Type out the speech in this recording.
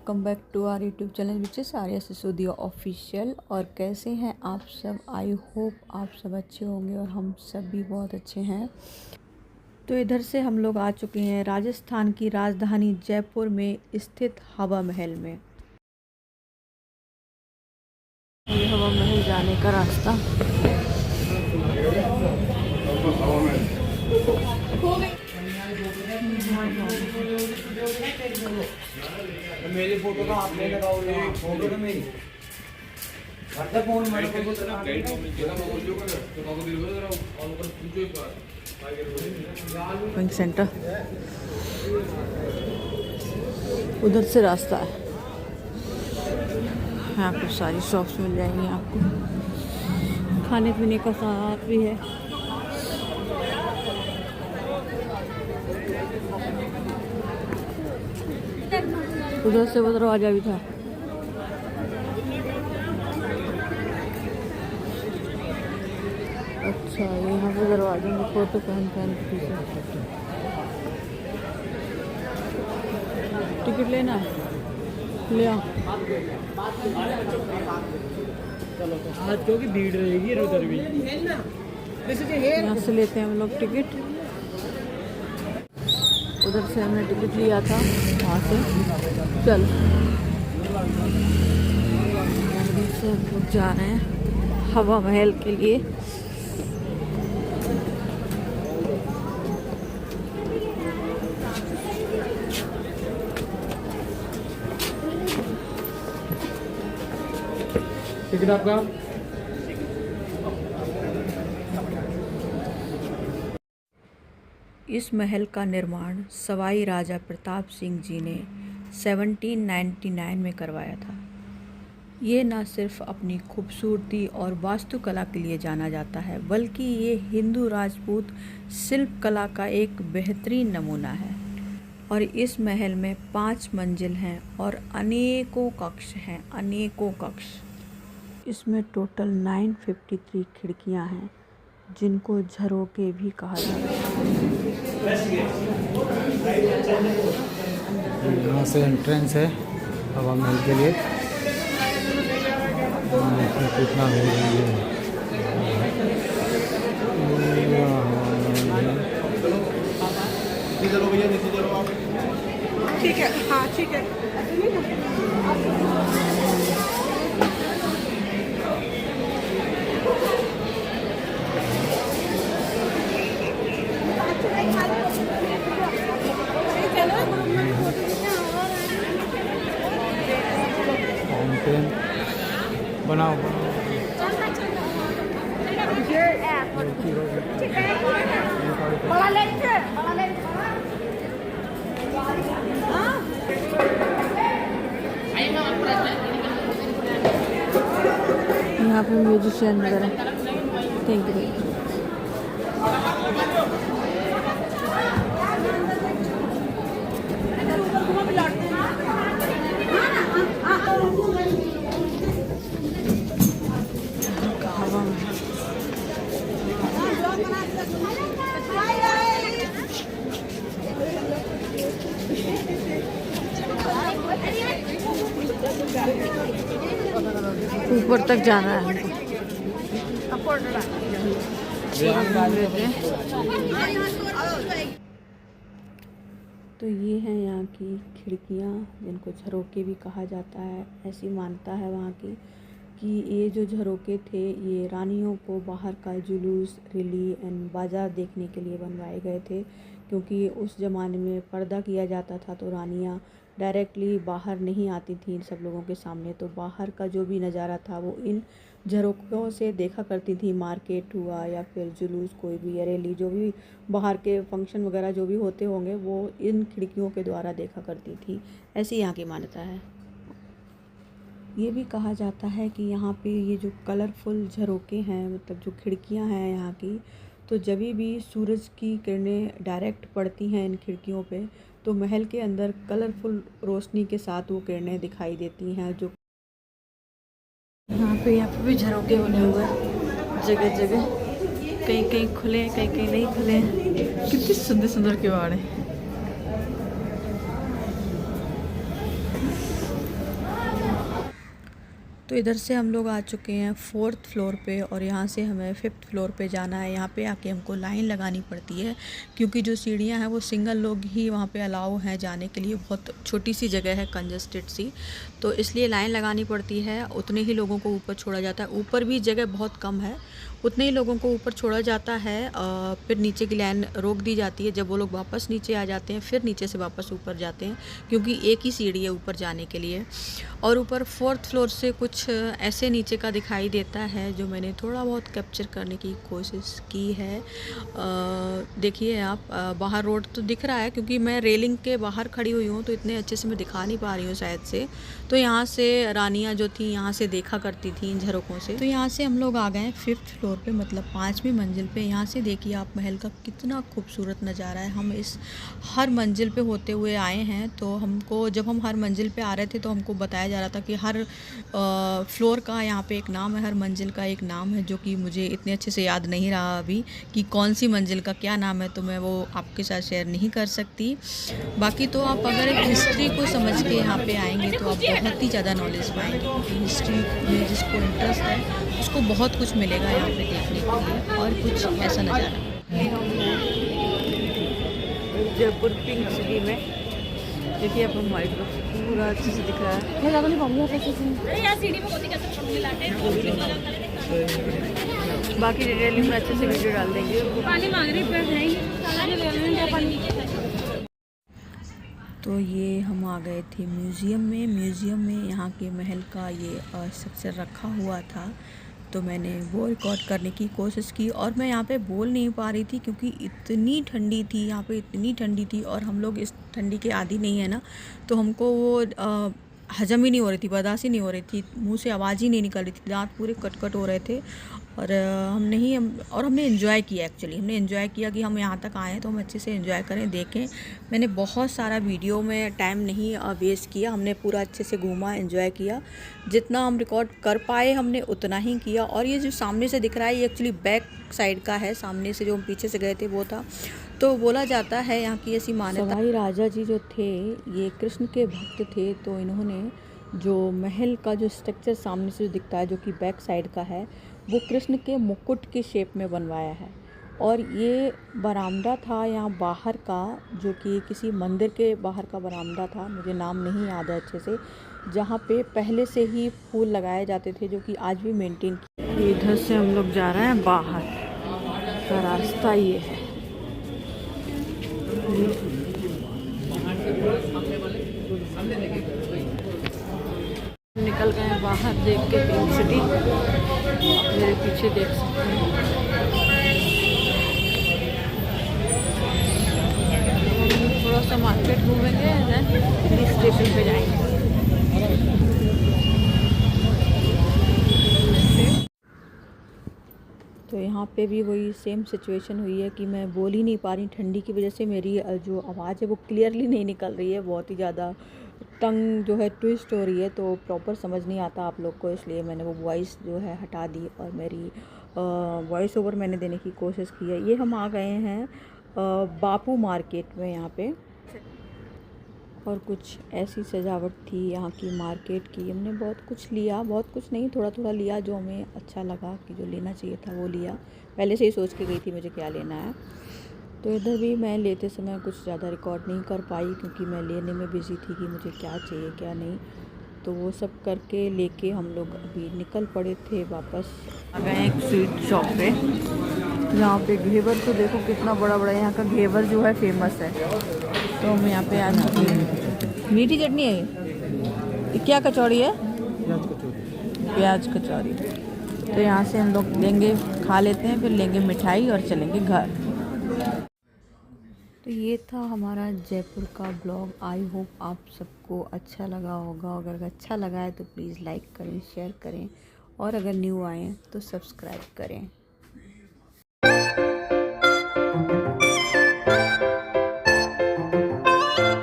Welcome back to our YouTube channel which is Arya Sisodia official. और कैसे हैं आप सब? आई होप आप सब अच्छे होंगे और हम सब भी बहुत अच्छे हैं। तो इधर से हम लोग आ चुके हैं राजस्थान की राजधानी जयपुर में स्थित हवा महल में। ये हवा महल जाने का रास्ता। मेरी फोटो का आपने लगाओ, फोटो तो मेरी फोन बैंक सेंटर उधर से रास्ता है। यहाँ पर सारी शॉप्स मिल जाएंगी आपको, खाने पीने का सामान भी है। उधर से वो दरवाजा भी था। अच्छा, यहाँ पे दरवाजे में फोटो पहन के पीछे टिकट लेना है, ले आओ। आज क्योंकि भीड़ रहेगी उधर भी। यहाँ से लेते हैं हम लोग टिकट। उधर से हमने टिकट लिया था, वहाँ से चल से हम लोग जा रहे हैं हवा महल के लिए। टिकट आपका? इस महल का निर्माण सवाई राजा प्रताप सिंह जी ने 1799 में करवाया था। ये न सिर्फ अपनी खूबसूरती और वास्तुकला के लिए जाना जाता है, बल्कि ये हिंदू राजपूत शिल्प कला का एक बेहतरीन नमूना है। और इस महल में 5 मंजिल हैं और अनेकों कक्ष हैं, अनेकों कक्ष। इसमें टोटल 953 खिड़कियां हैं, जिनको झरोके भी कहा जाता है। यहाँ से एंट्रेंस है हवा महल के लिए। कितना हो रही है, ठीक है। हाँ ठीक है। बनाओ यहाँ पे म्यूजिशियन वगैरह। Thank you. ऊपर तक जाना है तो ये हैं यहाँ की खिड़कियाँ, जिनको झरोके भी कहा जाता है। ऐसी मान्यता है वहाँ की कि ये जो झरोके थे, ये रानियों को बाहर का जुलूस, रैली एंड बाजार देखने के लिए बनवाए गए थे। क्योंकि उस ज़माने में पर्दा किया जाता था, तो रानियाँ डायरेक्टली बाहर नहीं आती थी सब लोगों के सामने। तो बाहर का जो भी नज़ारा था वो इन झरोकों से देखा करती थी। मार्केट हुआ या फिर जुलूस, कोई भी रैली, जो भी बाहर के फंक्शन वगैरह जो भी होते होंगे, वो इन खिड़कियों के द्वारा देखा करती थी। ऐसी यहाँ की मान्यता है। ये भी कहा जाता है कि यहाँ पे ये जो कलरफुल झरोके हैं, मतलब जो खिड़कियाँ हैं यहाँ की, तो जब भी सूरज की किरणें डायरेक्ट पड़ती हैं इन खिड़कियों पे, तो महल के अंदर कलरफुल रोशनी के साथ वो किरणें दिखाई देती हैं। जो यहाँ पे भी झरोके बने हुए हैं जगह जगह, कहीं कहीं खुले, कहीं कहीं नहीं खुले। कितनी सुंदर सुंदर किवाड़ हैं। तो इधर से हम लोग आ चुके हैं 4th फ्लोर पे और यहाँ से हमें 5th फ्लोर पे जाना है। यहाँ पे आके हमको लाइन लगानी पड़ती है क्योंकि जो सीढ़ियाँ हैं वो सिंगल लोग ही वहाँ पे अलाउ हैं जाने के लिए। बहुत छोटी सी जगह है, कंजस्टेड सी, तो इसलिए लाइन लगानी पड़ती है। उतने ही लोगों को ऊपर छोड़ा जाता है। ऊपर भी जगह बहुत कम है, उतने ही लोगों को ऊपर छोड़ा जाता है। फिर नीचे की लाइन रोक दी जाती है। जब वो लोग वापस नीचे आ जाते हैं फिर नीचे से वापस ऊपर जाते हैं क्योंकि एक ही सीढ़ी है ऊपर जाने के लिए। और ऊपर 4th फ्लोर से कुछ ऐसे नीचे का दिखाई देता है जो मैंने थोड़ा बहुत कैप्चर करने की कोशिश की है। देखिए आप, बाहर रोड तो दिख रहा है क्योंकि मैं रेलिंग के बाहर खड़ी हुई हूँ तो इतने अच्छे से मैं दिखा नहीं पा रही हूँ शायद से। तो यहाँ से रानियाँ जो थी यहाँ से देखा करती थी इन झरोकों से। तो यहाँ से हम लोग आ गए 5th फ्लोर पे, मतलब 5वीं मंजिल पे। यहाँ से देखिए आप महल का कितना खूबसूरत नज़ारा है। हम इस हर मंजिल पे होते हुए आए हैं, तो हमको जब हम हर मंजिल पे आ रहे थे तो हमको बताया जा रहा था कि हर फ्लोर का यहाँ पे एक नाम है, हर मंजिल का एक नाम है, जो कि मुझे इतने अच्छे से याद नहीं रहा अभी कि कौन सी मंजिल का क्या नाम है, तो मैं वो आपके साथ शेयर नहीं कर सकती। बाकी तो आप अगर एक हिस्ट्री को समझ के यहाँ पे आएंगे तो आप बहुत ही ज़्यादा नॉलेज पाएंगे क्योंकि हिस्ट्री में जिसको इंटरेस्ट है उसको बहुत कुछ मिलेगा यहाँ पे देखने के लिए। और कुछ ऐसा नज़ारा जयपुर पिंक सिटी में देखिए, आप हमारी तरफ पूरा अच्छे से दिख रहा है। मैं ज़्यादा नहीं बाकी डिटेलिंग में अच्छे से वीडियो डाल देंगे। पानी मांग रही तो ये हम आ गए थे म्यूज़ियम में। म्यूज़ियम में यहाँ के महल का ये स्ट्रक्चर रखा हुआ था, तो मैंने वो रिकॉर्ड करने की कोशिश की। और मैं यहाँ पे बोल नहीं पा रही थी क्योंकि इतनी ठंडी थी यहाँ पे, इतनी ठंडी थी। और हम लोग इस ठंडी के आदी नहीं है ना, तो हमको वो हजम ही नहीं हो रही थी, बर्दाश्त ही नहीं हो रही थी, मुंह से आवाज़ ही नहीं निकल रही थी, दांत पूरे कट हो रहे थे। और हमने एंजॉय किया। एक्चुअली हमने एंजॉय किया कि हम यहाँ तक आए हैं तो हम अच्छे से एंजॉय करें, देखें। मैंने बहुत सारा वीडियो में टाइम नहीं वेस्ट किया, हमने पूरा अच्छे से घूमा, एंजॉय किया। जितना हम रिकॉर्ड कर पाए हमने उतना ही किया। और ये जो सामने से दिख रहा है ये एक्चुअली बैक साइड का है, सामने से जो हम पीछे से गए थे वो था। तो बोला जाता है यहाँ की ऐसी मान्यता, सवाई राजा जी जो थे ये कृष्ण के भक्त थे, तो इन्होंने जो महल का जो स्ट्रक्चर सामने से जो दिखता है जो कि बैक साइड का है वो कृष्ण के मुकुट के शेप में बनवाया है। और ये बरामदा था यहाँ बाहर का, जो कि किसी मंदिर के बाहर का बरामदा था, मुझे नाम नहीं याद है अच्छे से, जहाँ पे पहले से ही फूल लगाए जाते थे जो कि आज भी मेंटेन किए। इधर से हम लोग जा रहे हैं बाहर का रास्ता ये है। निकल गए हैं बाहर देख के पिंक सिटी, मेरे पीछे देख सकते हैं। थोड़ा सा मार्केट घूमेंगे, देन स्टेशन पे जाएंगे। तो यहाँ पे भी वही सेम सिचुएशन हुई है कि मैं बोल ही नहीं पा रही, ठंडी की वजह से मेरी जो आवाज़ है वो क्लियरली नहीं निकल रही है, बहुत ही ज़्यादा टंग जो है ट्विस्ट हो रही है, तो प्रॉपर समझ नहीं आता आप लोग को, इसलिए मैंने वो वॉइस जो है हटा दी और मेरी वॉइस ओवर मैंने देने की कोशिश की है। ये हम आ गए हैं बापू मार्केट में यहाँ पे, और कुछ ऐसी सजावट थी यहाँ की मार्केट की। हमने बहुत कुछ लिया, बहुत कुछ नहीं, थोड़ा थोड़ा लिया जो हमें अच्छा लगा कि जो लेना चाहिए था वो लिया। पहले से ही सोच के गई थी मुझे क्या लेना है। तो इधर भी मैं लेते समय कुछ ज़्यादा रिकॉर्ड नहीं कर पाई क्योंकि मैं लेने में बिज़ी थी कि मुझे क्या चाहिए क्या नहीं। तो वो सब करके लेके हम लोग अभी निकल पड़े थे वापस। आ गए एक स्वीट शॉप पे, जहाँ पे घेवर तो देखो कितना बड़ा बड़ा, यहाँ का घेवर जो है फेमस है। तो हम यहाँ पे आज मीठी चटनी है, ये क्या कचौड़ी है? प्याज कचौड़ी। तो यहाँ से हम लोग लेंगे, खा लेते हैं, फिर लेंगे मिठाई और चलेंगे घर। तो ये था हमारा जयपुर का ब्लॉग। आई होप आप सबको अच्छा लगा होगा। अगर अच्छा लगा है तो प्लीज़ लाइक करें, शेयर करें, और अगर न्यू आए हैं तो सब्सक्राइब करें।